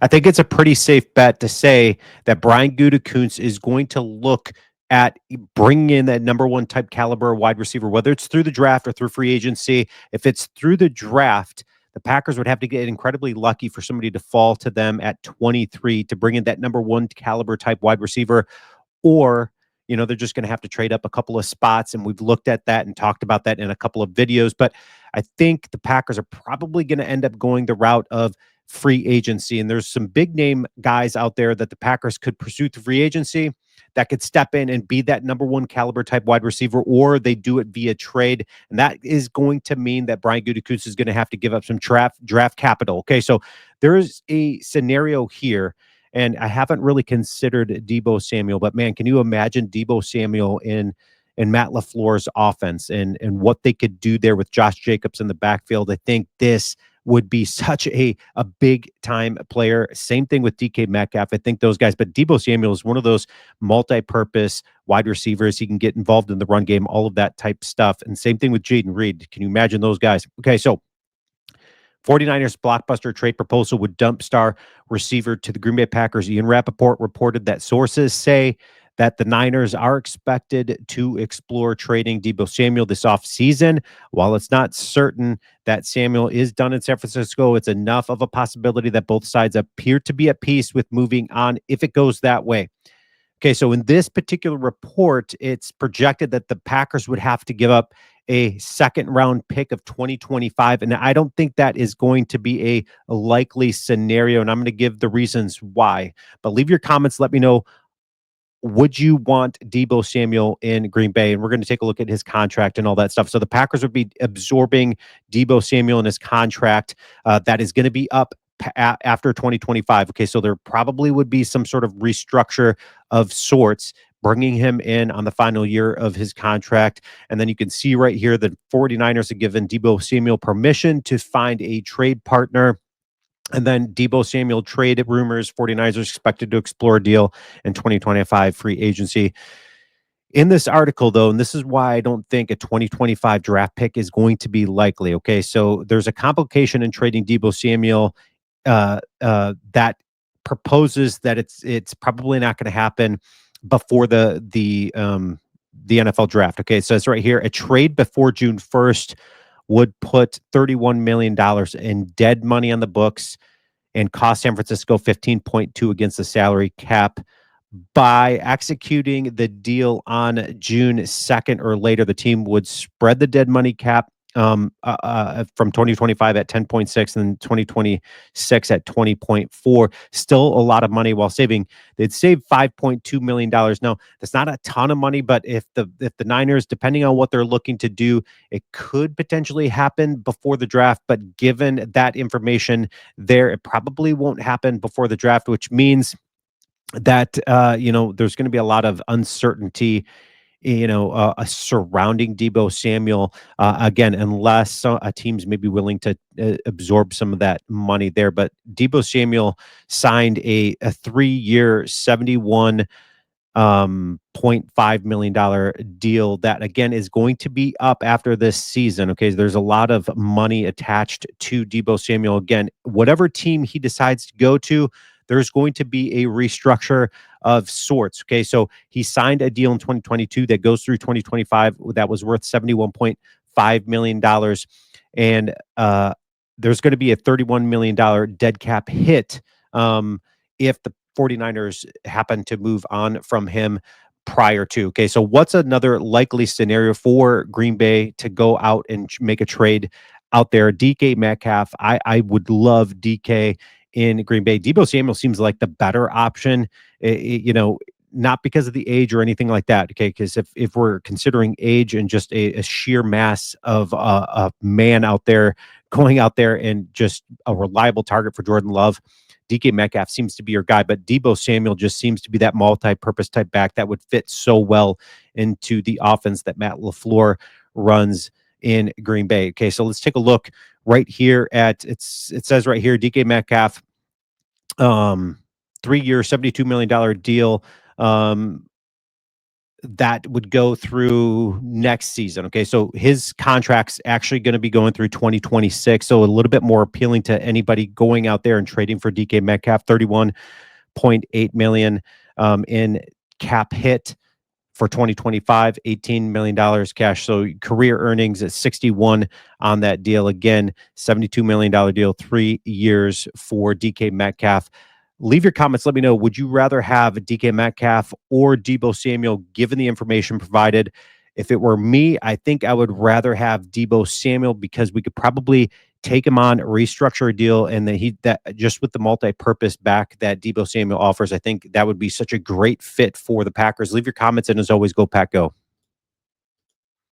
I think it's a pretty safe bet to say that Brian Gutekunst is going to look at bringing in that number one type caliber wide receiver, whether it's through the draft or through free agency. If it's through the draft, the Packers would have to get incredibly lucky for somebody to fall to them at 23 to bring in that number one caliber type wide receiver, or they're just going to have to trade up a couple of spots, and we've looked at that and talked about that in a couple of videos. But I think the Packers are probably going to end up going the route of free agency, and there's some big name guys out there that the Packers could pursue through free agency that could step in and be that number one caliber type wide receiver, or they do it via trade. And that is going to mean that Brian Gutekunst is going to have to give up some draft capital. Okay, so there's a scenario here, and I haven't really considered Debo Samuel, but man, can you imagine Debo Samuel in Matt LaFleur's offense and what they could do there with Josh Jacobs in the backfield? I think this would be such a big time player. Same thing with DK Metcalf. I think those guys, but Debo Samuel is one of those multi-purpose wide receivers. He can get involved in the run game, all of that type stuff. And same thing with Jaden Reed. Can you imagine those guys? Okay, so 49ers blockbuster trade proposal would dump star receiver to the Green Bay Packers. Ian Rappaport reported that sources say that the Niners are expected to explore trading Debo Samuel this offseason. While it's not certain that Samuel is done in San Francisco, it's enough of a possibility that both sides appear to be at peace with moving on if it goes that way. Okay, so in this particular report, it's projected that the Packers would have to give up a second round pick of 2025. And I don't think that is going to be a likely scenario. And I'm going to give the reasons why. But leave your comments. Let me know. Would you want Debo Samuel in Green Bay? And we're going to take a look at his contract and all that stuff. So the Packers would be absorbing Debo Samuel in his contract that is going to be up after 2025. Okay, so there probably would be some sort of restructure of sorts, bringing him in on the final year of his contract. And then you can see right here that 49ers have given Debo Samuel permission to find a trade partner. And then Debo Samuel trade rumors, 49ers are expected to explore a deal in 2025 free agency. In this article, though, and this is why I don't think a 2025 draft pick is going to be likely. Okay, so there's a complication in trading Debo Samuel that proposes that it's probably not going to happen before the NFL draft. Okay, so it's right here. A trade before June 1st would put $31 million in dead money on the books and cost San Francisco 15.2 against the salary cap. By executing the deal on June 2nd or later, the team would spread the dead money cap from 2025 at 10.6 and 2026 at 20.4. Still a lot of money while they'd save $5.2 million. Now, that's not a ton of money, but if the Niners, depending on what they're looking to do, it could potentially happen before the draft. But given that information there, it probably won't happen before the draft, which means that there's going to be a lot of uncertainty surrounding Debo Samuel again, unless a team's maybe willing to absorb some of that money there. But Debo Samuel signed a 3-year 71 $0.5 million deal that again is going to be up after this season. Okay, there's a lot of money attached to Debo Samuel. Again, whatever team he decides to go to, there's going to be a restructure of sorts. Okay, so he signed a deal in 2022 that goes through 2025 that was worth $71.5 million. And there's going to be a $31 million dead cap hit if the 49ers happen to move on from him prior to. Okay, so what's another likely scenario for Green Bay to go out and make a trade out there? DK Metcalf. I would love DK in Green Bay. Debo Samuel seems like the better option, not because of the age or anything like that. Okay, because if we're considering age and just a sheer mass of a man out there going out there and just a reliable target for Jordan Love, DK Metcalf seems to be your guy, but Debo Samuel just seems to be that multi-purpose type back that would fit so well into the offense that Matt LaFleur runs in Green Bay. Okay, so let's take a look right here at it says right here, DK Metcalf, 3-year, $72 million deal. that would go through next season. Okay, so his contract's actually going to be going through 2026, so a little bit more appealing to anybody going out there and trading for DK Metcalf. 31.8 million in cap hit for 2025, $18 million cash. So career earnings at 61 on that deal. Again, $72 million deal, 3 years for DK Metcalf. Leave your comments. Let me know. Would you rather have DK Metcalf or Debo Samuel, given the information provided? If it were me, I think I would rather have Debo Samuel because we could probably take him on, restructure a deal, and then that just with the multi-purpose back that Debo Samuel offers, I think that would be such a great fit for the Packers. Leave your comments, and as always, go Pack Go.